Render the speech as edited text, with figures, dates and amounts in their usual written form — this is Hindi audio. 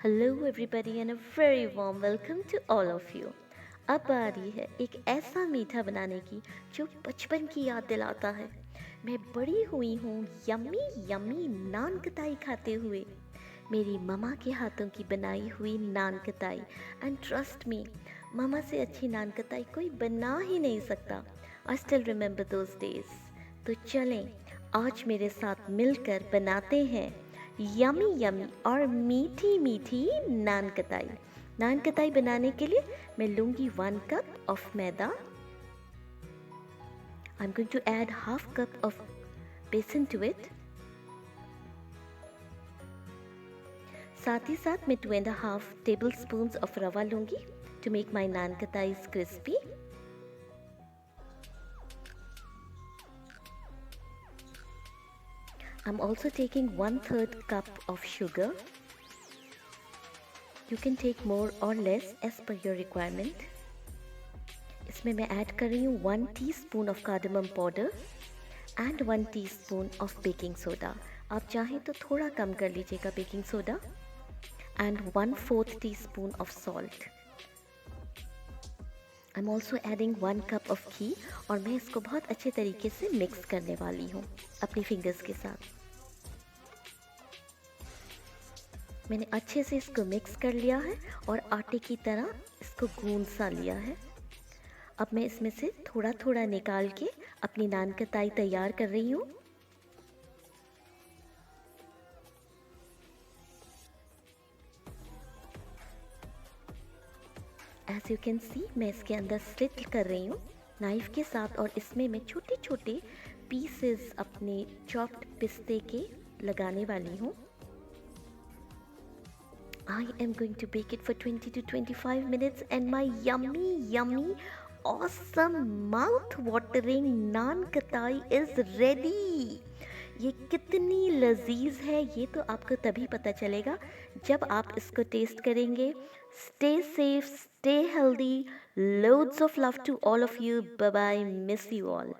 Hello everybody and a very warm welcome to all of you. अब बारी है एक ऐसा मीठा बनाने की जो बचपन की याद दिलाता है। मैं बड़ी हुई हूँ यम्मी यम्मी नान कताई खाते हुए, मेरी ममा के हाथों की बनाई हुई नान कताई। एंड ट्रस्ट मी, ममा से अच्छी नान कताई कोई बना ही नहीं सकता। I still remember those days. तो चलें आज मेरे साथ मिलकर बनाते हैं यमी यमी और मीठी मीठी नान कताई। नान कताई बनाने के लिए मैं लूँगी 1 cup of maida. I am going to add half cup of besan to it. साथ ही साथ मैं 2.5 टेबल स्पून ऑफ रवा लूँगी to make my nankhatais crispy. I'm also taking 1/3 cup of sugar. You can take more or less as per your requirement. इसमें मैं ऐड कर रही हूँ 1 teaspoon of cardamom powder and 1 teaspoon of baking soda. आप चाहें तो थोड़ा कम कर लीजिएगा baking soda. and 1/4 teaspoon of salt. I'm also adding 1 cup of ghee और मैं इसको बहुत अच्छे तरीके से मिक्स करने वाली हूँ अपनी फिंगर्स के साथ। मैंने अच्छे से इसको मिक्स कर लिया है और आटे की तरह इसको गूंद सा लिया है। अब मैं इसमें से थोड़ा थोड़ा निकाल के अपनी नान कताई तैयार कर रही हूँ। एज यू कैन सी मैं इसके अंदर स्लिट कर रही हूँ नाइफ के साथ और इसमें मैं छोटे छोटे पीसेस अपने चॉप्ड पिस्ते के लगाने वाली हूँ। I am going to bake it for 20 to 25 minutes and my yummy awesome mouth-watering naan katai is ready. ये कितनी लजीज है ये तो आपको तभी पता चलेगा जब आप इसको टेस्ट करेंगे। Stay safe, stay healthy, loads of love to all of you. Bye bye, miss you all.